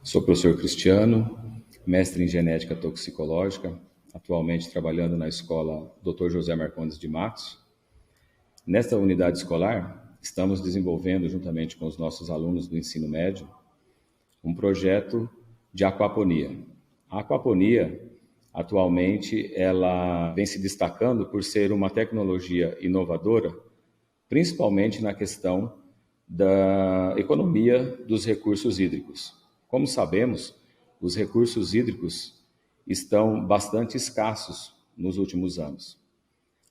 Sou professor Cristiano, mestre em genética toxicológica, atualmente trabalhando na escola Dr. José Marcondes de Matos. Nesta unidade escolar, estamos desenvolvendo, juntamente com os nossos alunos do ensino médio, um projeto de aquaponia. A aquaponia, atualmente, ela vem se destacando por ser uma tecnologia inovadora, principalmente na questão da economia dos recursos hídricos. Como sabemos, os recursos hídricos estão bastante escassos nos últimos anos.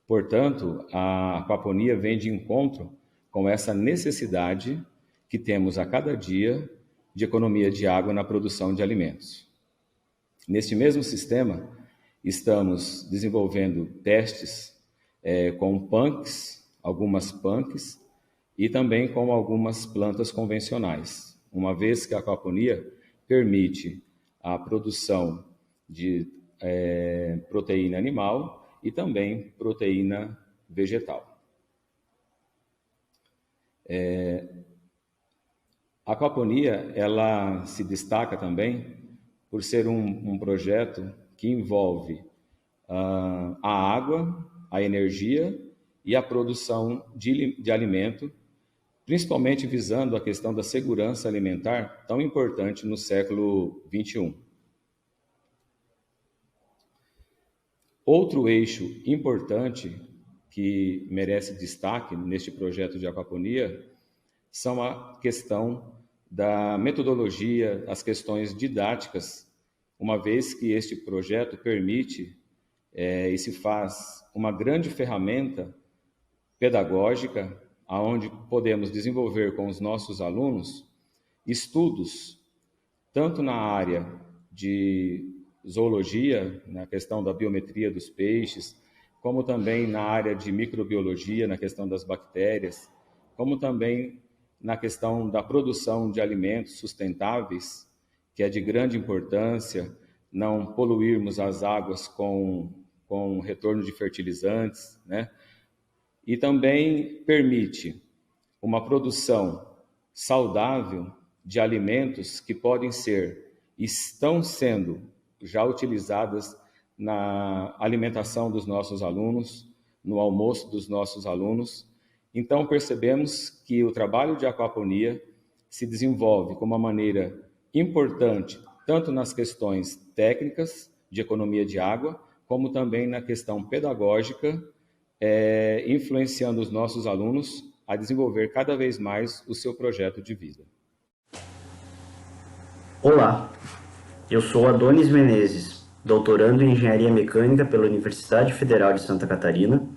Portanto, a aquaponia vem de encontro com essa necessidade que temos a cada dia de economia de água na produção de alimentos. Neste mesmo sistema, estamos desenvolvendo testes com punks, algumas punks, e também com algumas plantas convencionais, uma vez que a aquaponia permite a produção de proteína animal e também proteína vegetal. A aquaponia, ela se destaca também por ser um projeto que envolve a água, a energia e a produção de alimento, principalmente visando a questão da segurança alimentar, tão importante no século XXI. Outro eixo importante que merece destaque neste projeto de aquaponia são a questão da metodologia, as questões didáticas, uma vez que este projeto permite e se faz uma grande ferramenta pedagógica, onde podemos desenvolver com os nossos alunos estudos, tanto na área de zoologia, na questão da biometria dos peixes, como também na área de microbiologia, na questão das bactérias, como também na questão da produção de alimentos sustentáveis, que é de grande importância, não poluirmos as águas com retorno de fertilizantes, né? E também permite uma produção saudável de alimentos que podem ser, estão sendo já utilizadas na alimentação dos nossos alunos, no almoço dos nossos alunos. Então, percebemos que o trabalho de aquaponia se desenvolve com uma maneira importante, tanto nas questões técnicas de economia de água, como também na questão pedagógica, influenciando os nossos alunos a desenvolver cada vez mais o seu projeto de vida. Olá, eu sou Adonis Menezes, doutorando em Engenharia Mecânica pela Universidade Federal de Santa Catarina,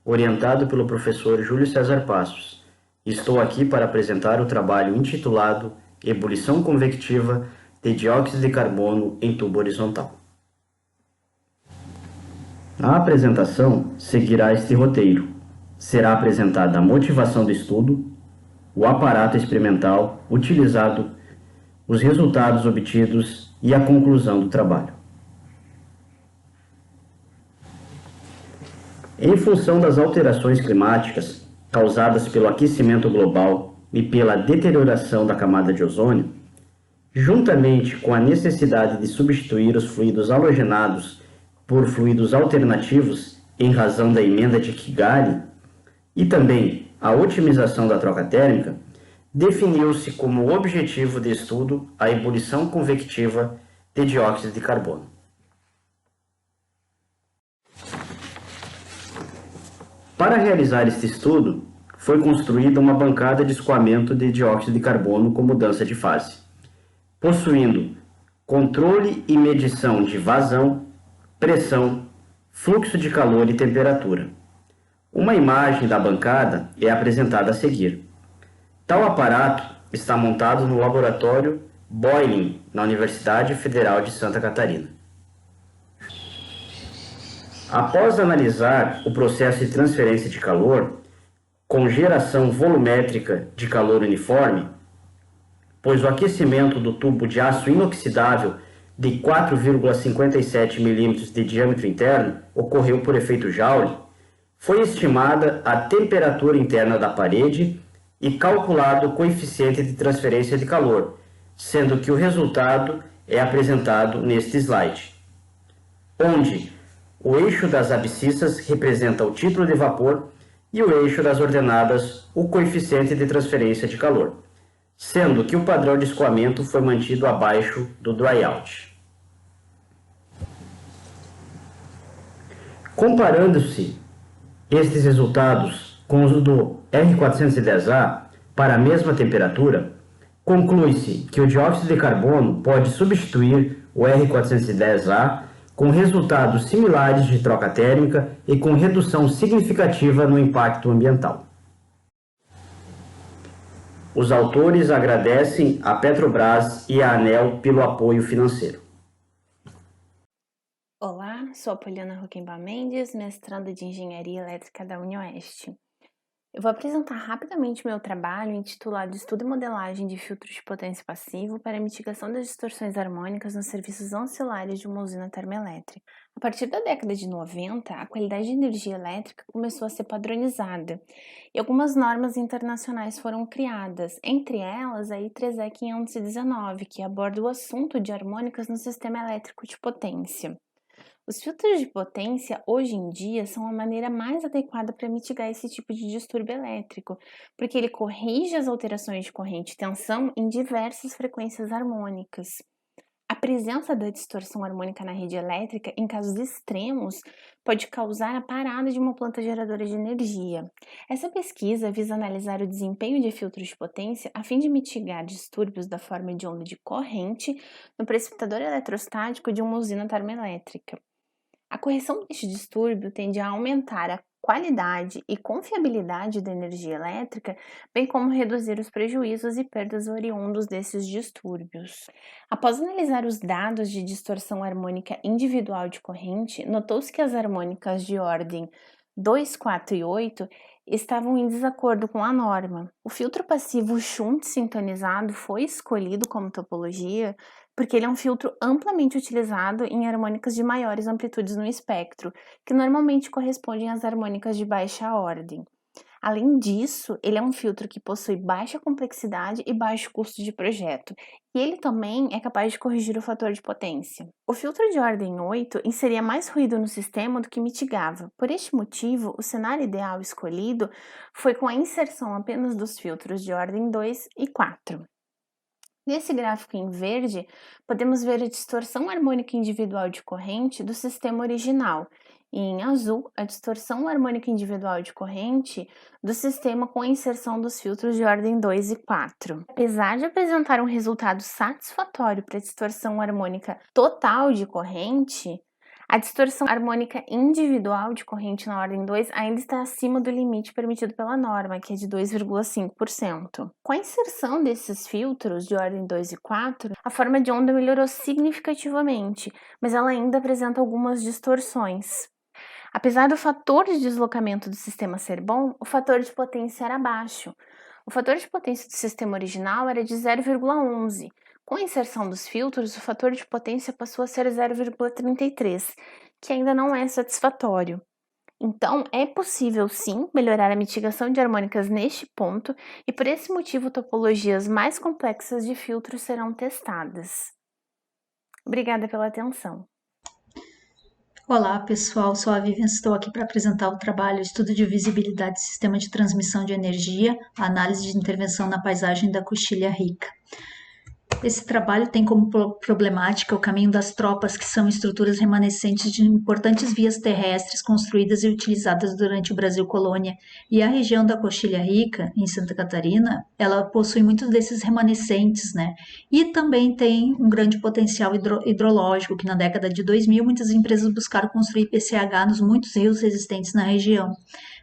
orientado pelo professor Júlio César Passos. Estou aqui para apresentar o trabalho intitulado Ebulição Convectiva de Dióxido de Carbono em Tubo Horizontal. A apresentação seguirá este roteiro. Será apresentada a motivação do estudo, o aparato experimental utilizado, os resultados obtidos e a conclusão do trabalho. Em função das alterações climáticas causadas pelo aquecimento global e pela deterioração da camada de ozônio, juntamente com a necessidade de substituir os fluidos halogenados por fluidos alternativos em razão da emenda de Kigali e também a otimização da troca térmica, definiu-se como objetivo de estudo a ebulição convectiva de dióxido de carbono. Para realizar este estudo, foi construída uma bancada de escoamento de dióxido de carbono com mudança de fase, possuindo controle e medição de vazão, pressão, fluxo de calor e temperatura. Uma imagem da bancada é apresentada a seguir. Tal aparato está montado no laboratório Boiling, na Universidade Federal de Santa Catarina. Após analisar o processo de transferência de calor, com geração volumétrica de calor uniforme, pois o aquecimento do tubo de aço inoxidável de 4,57 mm de diâmetro interno ocorreu por efeito Joule, foi estimada a temperatura interna da parede e calculado o coeficiente de transferência de calor, sendo que o resultado é apresentado neste slide, onde o eixo das abscissas representa o título de vapor e o eixo das ordenadas o coeficiente de transferência de calor, sendo que o padrão de escoamento foi mantido abaixo do dryout. Comparando-se estes resultados com os do R410A para a mesma temperatura, conclui-se que o dióxido de carbono pode substituir o R410A com resultados similares de troca térmica e com redução significativa no impacto ambiental. Os autores agradecem à Petrobras e à ANEEL pelo apoio financeiro. Olá, sou a Poliana Roquembar Mendes, mestranda de Engenharia Elétrica da UniOeste. Eu vou apresentar rapidamente meu trabalho intitulado Estudo e Modelagem de Filtros de Potência Passivo para a Mitigação das Distorções Harmônicas nos Serviços Ancilares de uma Usina Termoelétrica. A partir da década de 90, a qualidade de energia elétrica começou a ser padronizada e algumas normas internacionais foram criadas, entre elas a I3E 519, que aborda o assunto de harmônicas no sistema elétrico de potência. Os filtros de potência, hoje em dia, são a maneira mais adequada para mitigar esse tipo de distúrbio elétrico, porque ele corrige as alterações de corrente e tensão em diversas frequências harmônicas. A presença da distorção harmônica na rede elétrica, em casos extremos, pode causar a parada de uma planta geradora de energia. Essa pesquisa visa analisar o desempenho de filtros de potência a fim de mitigar distúrbios da forma de onda de corrente no precipitador eletrostático de uma usina termoelétrica. A correção deste distúrbio tende a aumentar a qualidade e confiabilidade da energia elétrica, bem como reduzir os prejuízos e perdas oriundos desses distúrbios. Após analisar os dados de distorção harmônica individual de corrente, notou-se que as harmônicas de ordem 2, 4 e 8 estavam em desacordo com a norma. O filtro passivo shunt sintonizado foi escolhido como topologia porque ele é um filtro amplamente utilizado em harmônicas de maiores amplitudes no espectro, que normalmente correspondem às harmônicas de baixa ordem. Além disso, ele é um filtro que possui baixa complexidade e baixo custo de projeto, e ele também é capaz de corrigir o fator de potência. O filtro de ordem 8 inseria mais ruído no sistema do que mitigava. Por este motivo, o cenário ideal escolhido foi com a inserção apenas dos filtros de ordem 2 e 4. Nesse gráfico em verde, podemos ver a distorção harmônica individual de corrente do sistema original, e em azul, a distorção harmônica individual de corrente do sistema com a inserção dos filtros de ordem 2 e 4. Apesar de apresentar um resultado satisfatório para a distorção harmônica total de corrente, a distorção harmônica individual de corrente na ordem 2 ainda está acima do limite permitido pela norma, que é de 2,5%. Com a inserção desses filtros de ordem 2 e 4, a forma de onda melhorou significativamente, mas ela ainda apresenta algumas distorções. Apesar do fator de deslocamento do sistema ser bom, o fator de potência era baixo. O fator de potência do sistema original era de 0,11. Com a inserção dos filtros, o fator de potência passou a ser 0,33, que ainda não é satisfatório. Então, é possível sim melhorar a mitigação de harmônicas neste ponto, e por esse motivo topologias mais complexas de filtros serão testadas. Obrigada pela atenção. Olá pessoal, sou a Vivian, estou aqui para apresentar o trabalho Estudo de Visibilidade do Sistema de Transmissão de Energia, Análise de Intervenção na Paisagem da Coxilha Rica. Esse trabalho tem como problemática o caminho das tropas, que são estruturas remanescentes de importantes vias terrestres construídas e utilizadas durante o Brasil colônia, e a região da Coxilha Rica, em Santa Catarina, ela possui muitos desses remanescentes, né? E também tem um grande potencial hidrológico, que na década de 2000 muitas empresas buscaram construir PCH nos muitos rios existentes na região.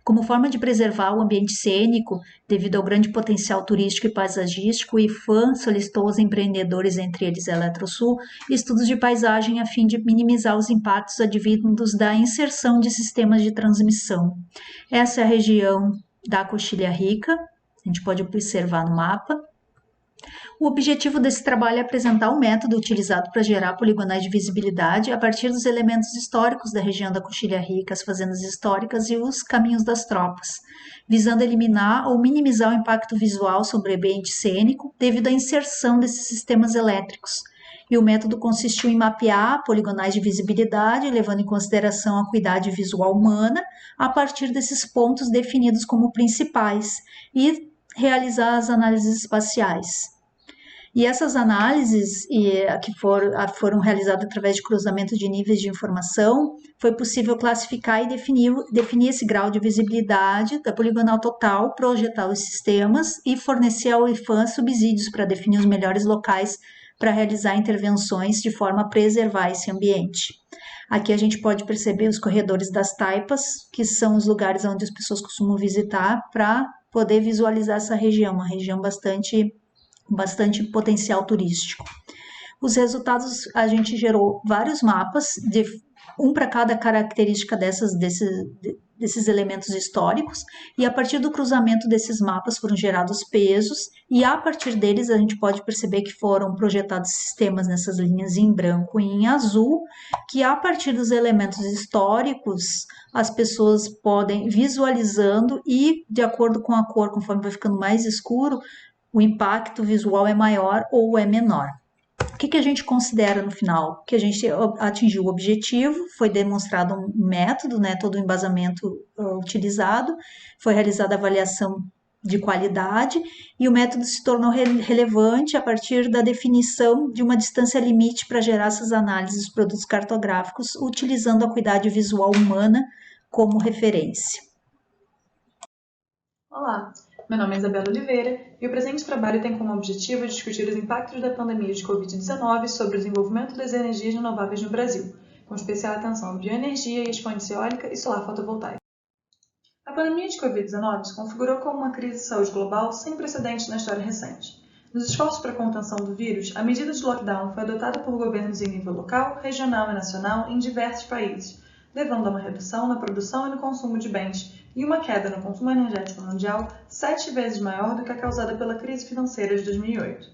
Como forma de preservar o ambiente cênico, devido ao grande potencial turístico e paisagístico, o IPHAN solicitou aos empreendedores, entre eles a Eletrosul, estudos de paisagem a fim de minimizar os impactos advindos da inserção de sistemas de transmissão. Essa é a região da Coxilha Rica, a gente pode observar no mapa. O objetivo desse trabalho é apresentar o método utilizado para gerar poligonais de visibilidade a partir dos elementos históricos da região da Coxilha Rica, as fazendas históricas e os caminhos das tropas, visando eliminar ou minimizar o impacto visual sobre o ambiente cênico devido à inserção desses sistemas elétricos. E o método consistiu em mapear poligonais de visibilidade, levando em consideração a acuidade visual humana, a partir desses pontos definidos como principais, e realizar as análises espaciais. E essas análises que foram realizadas através de cruzamento de níveis de informação, foi possível classificar e definir esse grau de visibilidade da poligonal total, projetar os sistemas e fornecer ao IFAM subsídios para definir os melhores locais para realizar intervenções de forma a preservar esse ambiente. Aqui a gente pode perceber os corredores das taipas, que são os lugares onde as pessoas costumam visitar para poder visualizar essa região, uma região bastante potencial turístico. Os resultados, a gente gerou vários mapas, um para cada característica desses elementos históricos, e a partir do cruzamento desses mapas foram gerados pesos, e a partir deles a gente pode perceber que foram projetados sistemas nessas linhas em branco e em azul, que a partir dos elementos históricos as pessoas podem visualizando e, de acordo com a cor, conforme vai ficando mais escuro, o impacto visual é maior ou é menor. O que a gente considera no final? Que a gente atingiu o objetivo, foi demonstrado um método, todo o embasamento utilizado, foi realizada a avaliação de qualidade e o método se tornou relevante a partir da definição de uma distância limite para gerar essas análises dos produtos cartográficos, utilizando a acuidade visual humana como referência. Olá, meu nome é Isabela Oliveira e o presente trabalho tem como objetivo discutir os impactos da pandemia de Covid-19 sobre o desenvolvimento das energias renováveis no Brasil, com especial atenção à bioenergia e às fontes eólica e solar fotovoltaica. A pandemia de Covid-19 se configurou como uma crise de saúde global sem precedentes na história recente. Nos esforços para a contenção do vírus, a medida de lockdown foi adotada por governos em nível local, regional e nacional em diversos países, levando a uma redução na produção e no consumo de bens e uma queda no consumo energético mundial 7 vezes maior do que a causada pela crise financeira de 2008.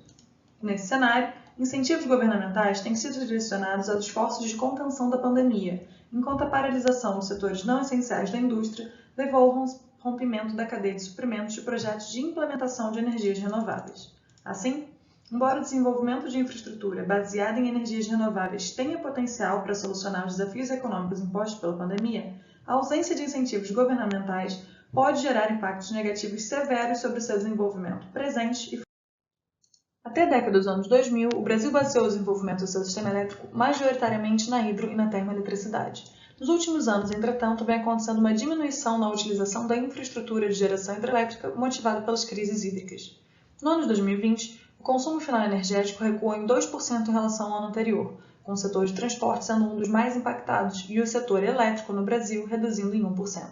Nesse cenário, incentivos governamentais têm sido direcionados aos esforços de contenção da pandemia, enquanto a paralisação dos setores não essenciais da indústria levou ao rompimento da cadeia de suprimentos de projetos de implementação de energias renováveis. Assim, embora o desenvolvimento de infraestrutura baseada em energias renováveis tenha potencial para solucionar os desafios econômicos impostos pela pandemia, a ausência de incentivos governamentais pode gerar impactos negativos severos sobre o seu desenvolvimento presente e futuro. Até a década dos anos 2000, o Brasil baseou o desenvolvimento do seu sistema elétrico majoritariamente na hidro e na termoeletricidade. Nos últimos anos, entretanto, vem acontecendo uma diminuição na utilização da infraestrutura de geração hidrelétrica motivada pelas crises hídricas. No ano de 2020, o consumo final energético recuou em 2% em relação ao ano anterior, com o setor de transporte sendo um dos mais impactados e o setor elétrico no Brasil reduzindo em 1%.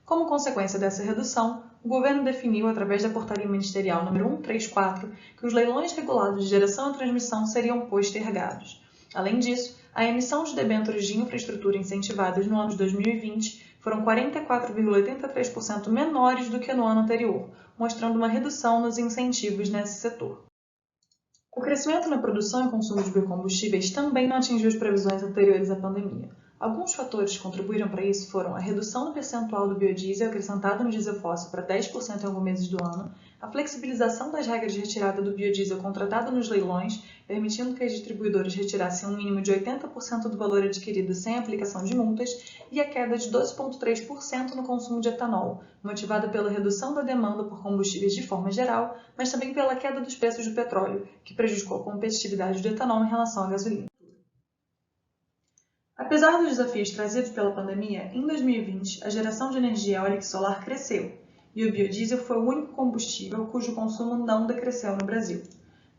Como consequência dessa redução, o governo definiu, através da Portaria Ministerial número 134, que os leilões regulados de geração e transmissão seriam postergados. Além disso, a emissão de debêntures de infraestrutura incentivadas no ano de 2020 foram 44,83% menores do que no ano anterior, mostrando uma redução nos incentivos nesse setor. O crescimento na produção e consumo de biocombustíveis também não atingiu as previsões anteriores à pandemia. Alguns fatores que contribuíram para isso foram a redução do percentual do biodiesel acrescentado no diesel fóssil para 10% em alguns meses do ano, a flexibilização das regras de retirada do biodiesel contratado nos leilões, permitindo que as distribuidoras retirassem um mínimo de 80% do valor adquirido sem aplicação de multas, e a queda de 12,3% no consumo de etanol, motivada pela redução da demanda por combustíveis de forma geral, mas também pela queda dos preços do petróleo, que prejudicou a competitividade do etanol em relação à gasolina. Apesar dos desafios trazidos pela pandemia, em 2020, a geração de energia eólica e solar cresceu, e o biodiesel foi o único combustível cujo consumo não decresceu no Brasil.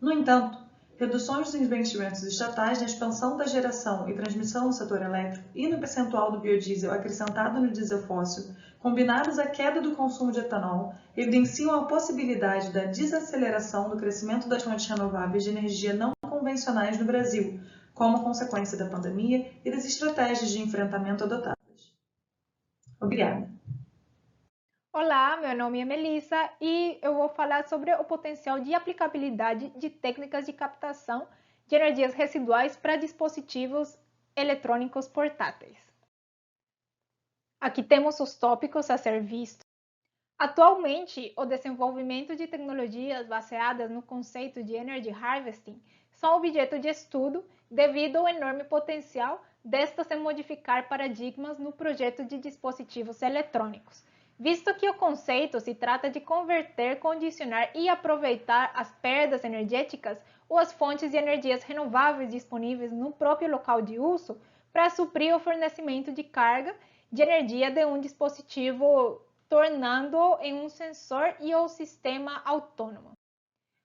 No entanto, reduções dos investimentos estatais na expansão da geração e transmissão no setor elétrico e no percentual do biodiesel acrescentado no diesel fóssil, combinados à queda do consumo de etanol, evidenciam a possibilidade da desaceleração do crescimento das fontes renováveis de energia não convencionais no Brasil, como consequência da pandemia e das estratégias de enfrentamento adotadas. Obrigada. Olá, meu nome é Melissa e eu vou falar sobre o potencial de aplicabilidade de técnicas de captação de energias residuais para dispositivos eletrônicos portáteis. Aqui temos os tópicos a ser vistos. Atualmente, o desenvolvimento de tecnologias baseadas no conceito de Energy Harvesting são objeto de estudo devido ao enorme potencial destas em modificar paradigmas no projeto de dispositivos eletrônicos, visto que o conceito se trata de converter, condicionar e aproveitar as perdas energéticas ou as fontes de energias renováveis disponíveis no próprio local de uso para suprir o fornecimento de carga de energia de um dispositivo, tornando-o em um sensor e ou sistema autônomo.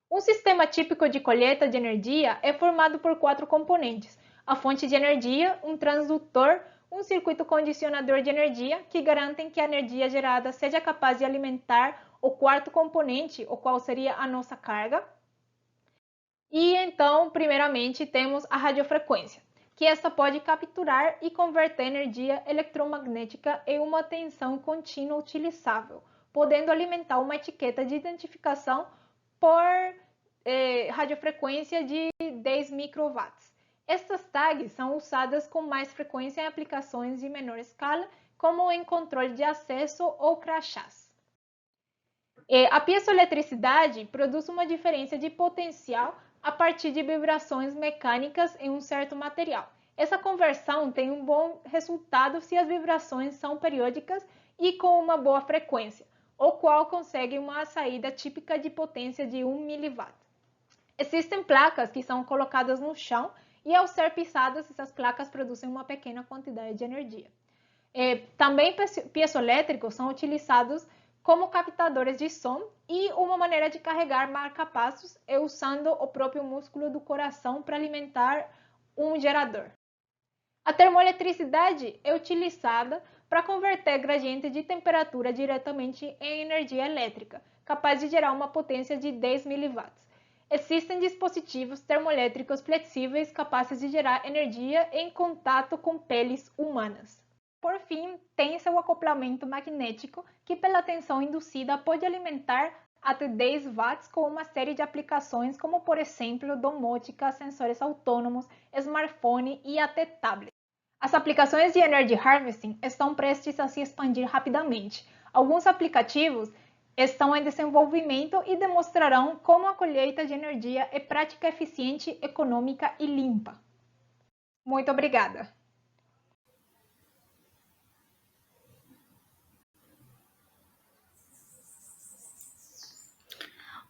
Um sistema típico de colheita de energia é formado por 4 componentes: a fonte de energia, um transdutor, um circuito condicionador de energia, que garantem que a energia gerada seja capaz de alimentar o quarto componente, o qual seria a nossa carga. E então, primeiramente, temos a radiofrequência, que esta pode capturar e converter energia eletromagnética em uma tensão contínua utilizável, podendo alimentar uma etiqueta de identificação por radiofrequência de 10 microwatts. Estas tags são usadas com mais frequência em aplicações de menor escala, como em controle de acesso ou crachás. A piezoeletricidade produz uma diferença de potencial a partir de vibrações mecânicas em um certo material. Essa conversão tem um bom resultado se as vibrações são periódicas e com uma boa frequência, o qual consegue uma saída típica de potência de 1 mW. Existem placas que são colocadas no chão e, ao ser pisadas, essas placas produzem uma pequena quantidade de energia. Também piezoelétricos são utilizados como captadores de som e uma maneira de carregar marca-passos é usando o próprio músculo do coração para alimentar um gerador. A termoeletricidade é utilizada para converter gradiente de temperatura diretamente em energia elétrica, capaz de gerar uma potência de 10 mW. Existem dispositivos termoelétricos flexíveis capazes de gerar energia em contato com peles humanas. Por fim, tem-se o acoplamento magnético, que pela tensão induzida pode alimentar até 10 watts com uma série de aplicações, como por exemplo domótica, sensores autônomos, smartphone e até tablet. As aplicações de Energy Harvesting estão prestes a se expandir rapidamente. Alguns aplicativos estão em desenvolvimento e demonstrarão como a colheita de energia é prática, eficiente, econômica e limpa. Muito obrigada!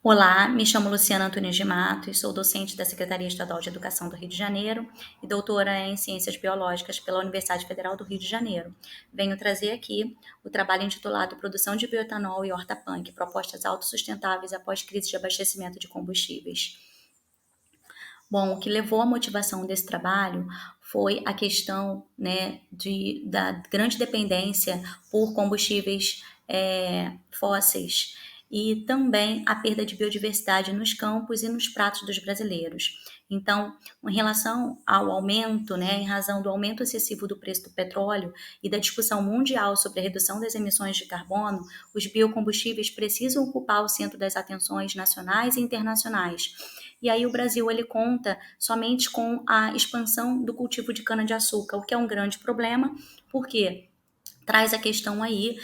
Olá, me chamo Luciana Antunes de Matos, sou docente da Secretaria Estadual de Educação do Rio de Janeiro e doutora em Ciências Biológicas pela Universidade Federal do Rio de Janeiro. Venho trazer aqui o trabalho intitulado Produção de Bioetanol e Horta Punk, propostas autossustentáveis após crise de abastecimento de combustíveis. Bom, o que levou à motivação desse trabalho foi a questão, da grande dependência por combustíveis fósseis e também a perda de biodiversidade nos campos e nos pratos dos brasileiros. Então, em relação ao aumento, em razão do aumento excessivo do preço do petróleo e da discussão mundial sobre a redução das emissões de carbono, os biocombustíveis precisam ocupar o centro das atenções nacionais e internacionais. E aí o Brasil ele conta somente com a expansão do cultivo de cana-de-açúcar, o que é um grande problema, porque traz a questão aí,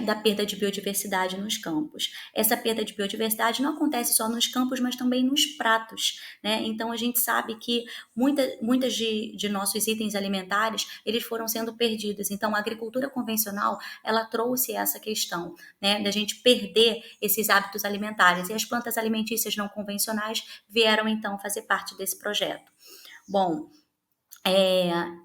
da perda de biodiversidade nos campos. Essa perda de biodiversidade não acontece só nos campos, mas também nos pratos, Então a gente sabe que muitas de nossos itens alimentares, eles foram sendo perdidos. Então a agricultura convencional, ela trouxe essa questão, da gente perder esses hábitos alimentares. E as plantas alimentícias não convencionais vieram então fazer parte desse projeto. Bom,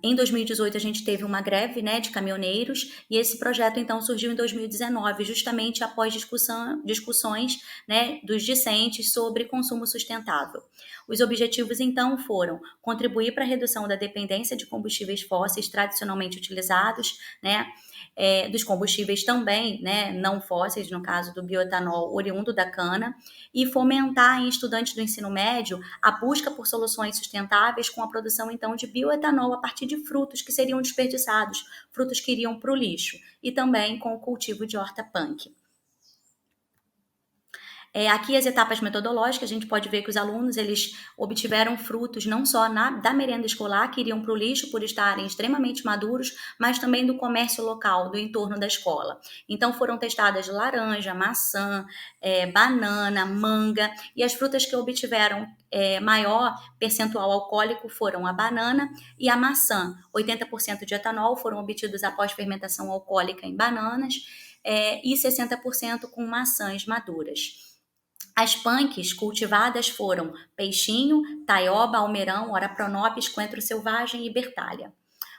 em 2018 a gente teve uma greve de caminhoneiros e esse projeto então surgiu em 2019, justamente após discussões dos discentes sobre consumo sustentável. Os objetivos então foram contribuir para a redução da dependência de combustíveis fósseis tradicionalmente utilizados, dos combustíveis também não fósseis, no caso do bioetanol oriundo da cana, e fomentar em estudantes do ensino médio a busca por soluções sustentáveis com a produção então de bioetanol a partir de frutos que seriam desperdiçados, frutos que iriam para o lixo, e também com o cultivo de horta punk. Aqui as etapas metodológicas, a gente pode ver que os alunos eles obtiveram frutos não só da merenda escolar, que iriam para o lixo por estarem extremamente maduros, mas também do comércio local, do entorno da escola. Então foram testadas laranja, maçã, banana, manga, e as frutas que obtiveram maior percentual alcoólico foram a banana e a maçã. 80% de etanol foram obtidos após fermentação alcoólica em bananas e 60% com maçãs maduras. As punks cultivadas foram peixinho, taioba, almeirão, ora pronopis, coentro selvagem e bertalha.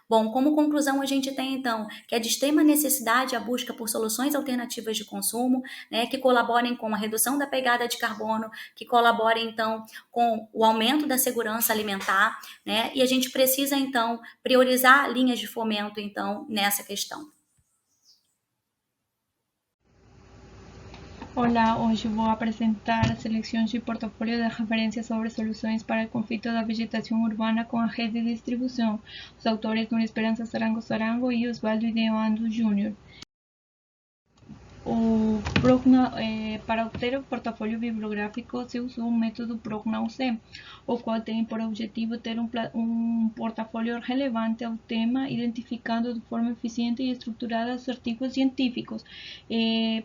Bom, como conclusão, a gente tem, então, que é de extrema necessidade a busca por soluções alternativas de consumo, né, que colaborem com a redução da pegada de carbono, que colaborem, então, com o aumento da segurança alimentar, né, e a gente precisa, então, priorizar linhas de fomento, então, nessa questão. Olá, hoje vou apresentar as seleções de portfólio de referência sobre soluções para o conflito da vegetação urbana com a rede de distribuição. Os autores Nuria Esperança Sarango e Osvaldo Ideoando Jr. Para obter o portfólio bibliográfico se usou o método PROCNAU-C, o qual tem por objetivo ter um portfólio relevante ao tema, identificando de forma eficiente e estruturada os artigos científicos.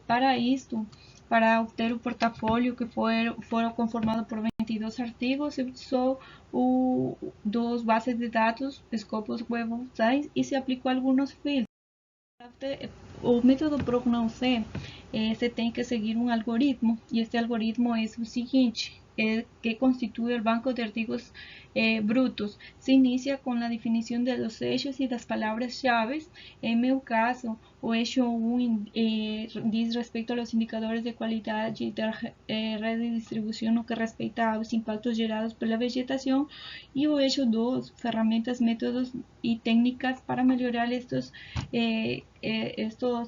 Para isto, para obter o portfólio, que foram conformado por 22 artigos, se usou duas bases de dados, Scopus Web of Science, e se aplicou alguns filtros. O método PROCNAU-C, se tem que seguir um algoritmo, e este algoritmo é o seguinte, que constitui o banco de artigos brutos. Se inicia com a definição dos eixos e das palavras-chave. Em meu caso, o eixo 1 diz respeito aos indicadores de qualidade da rede de distribuição no que respeita aos impactos gerados pela vegetação, e o eixo 2, ferramentas, métodos e técnicas para melhorar estos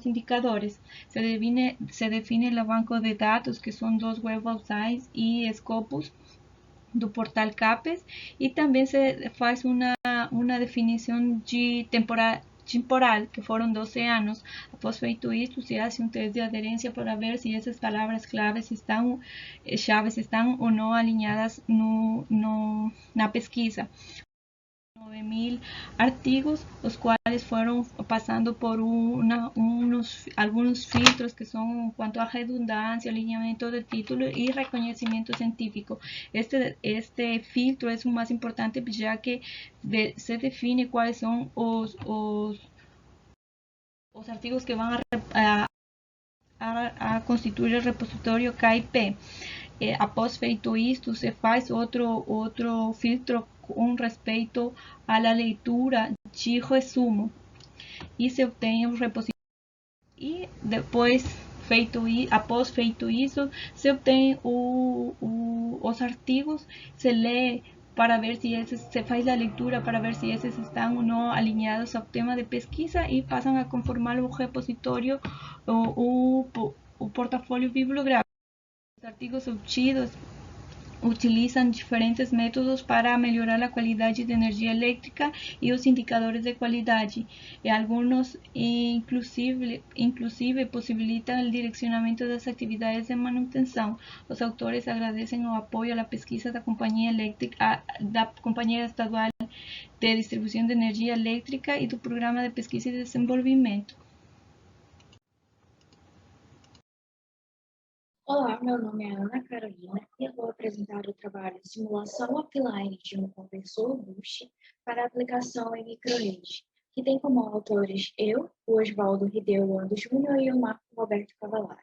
indicadores. Se define o banco de dados, que são dos Web of Science e Scopus do portal CAPES, e também se faz uma definição de temporal, que foram 12 anos. Após feito isso, se faz um teste de aderência para ver se essas palavras-chave estão ou não alinhadas na pesquisa. 9.000 artigos, os quais foram passando por alguns filtros, que são quanto a redundância, alinhamento de título e reconhecimento científico. Este filtro é o mais importante, já que se define quais são os artigos que vão a constituir o repositório KIP. Após feito isto, se faz outro filtro com respeito à leitura de resumo, e se obtém o repositório. E depois após feito isso, se obtém os artigos, se lê para ver se faz a leitura para ver se esses estão ou não alinhados ao tema de pesquisa, e passam a conformar o repositório, o portfólio bibliográfico. Os artigos obtidos utilizam diferentes métodos para melhorar a qualidade de energia elétrica e os indicadores de qualidade. E alguns, inclusive, possibilitam o direcionamento das atividades de manutenção. Os autores agradecem o apoio à pesquisa da Companhia Estadual de Distribuição de Energia Elétrica e do Programa de Pesquisa e Desenvolvimento. Olá, meu nome é Ana Carolina e eu vou apresentar o trabalho Simulação Offline de um conversor Bush para aplicação em microrede, que tem como autores eu, o Osvaldo Ideoando Jr. e o Marco Roberto Cavallari.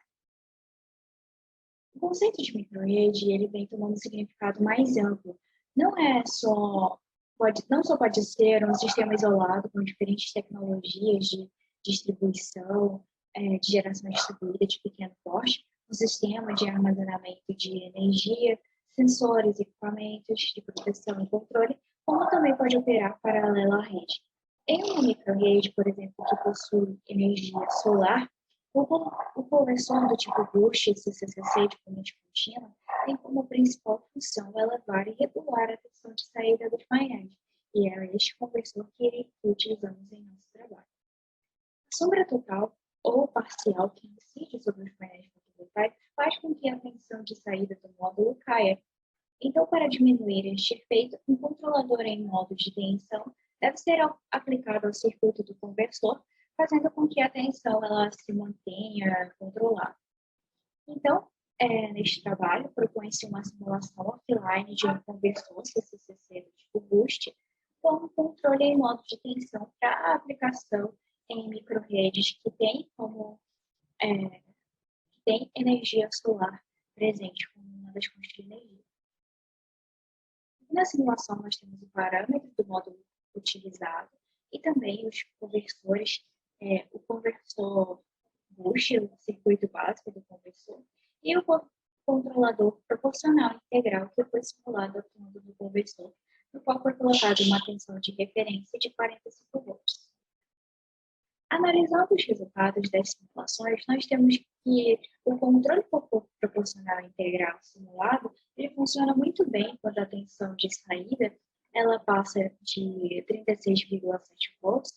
O conceito de microrede ele vem tomando um significado mais amplo. Não só pode ser um sistema isolado com diferentes tecnologias de distribuição, de geração distribuída de pequeno porte, um sistema de armazenamento de energia, sensores, equipamentos de proteção e controle, como também pode operar paralelo à rede. Em uma microrede, por exemplo, que possui energia solar, o conversor do tipo Bush CCCC de corrente contínua tem como principal função elevar e regular a tensão de saída dos painéis, e é este conversor que utilizamos em nosso trabalho. A sombra total ou parcial que incide sobre os painéis fotovoltaicos faz com que a tensão tensão de saída do módulo caia. Então, para diminuir este efeito, um controlador em modo de tensão deve ser aplicado ao circuito do conversor, fazendo com que a tensão ela se mantenha controlada. Então, neste trabalho, propõe-se uma simulação offline de um conversor CCCC do tipo Boost, com controle em modo de tensão para aplicação em microredes que tem energia solar presente como uma das fontes de energia. Na simulação, nós temos o parâmetro do módulo utilizado e também os conversores, o conversor Boost, o circuito básico do conversor, e o controlador proporcional integral que foi simulado atuando no conversor, no qual foi colocada uma tensão de referência de 45 volts. Analisando os resultados das simulações, nós temos que o controle proporcional integral simulado ele funciona muito bem quando a tensão de saída ela passa de 36,7 volts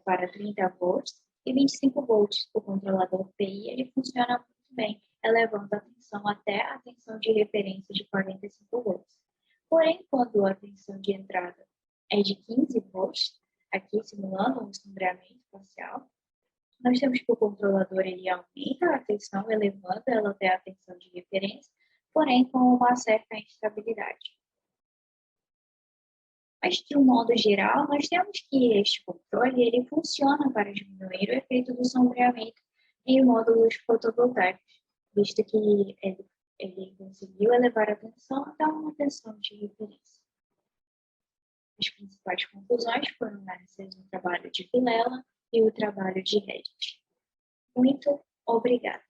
para 30 volts e 25 volts. O controlador PI ele funciona muito bem, elevando a tensão até a tensão de referência de 45 volts. Porém, quando a tensão de entrada é de 15 volts, aqui simulando um sombreamento parcial, nós temos que o controlador ele aumenta a tensão, elevando ela até a tensão de referência, porém com uma certa instabilidade. Mas, de um modo geral, nós temos que este controle ele funciona para diminuir o efeito do sombreamento em módulos fotovoltaicos, visto que ele conseguiu elevar a tensão até uma tensão de referência. As principais conclusões foram análises do trabalho de Vilela e o trabalho de Reddit. Muito obrigada.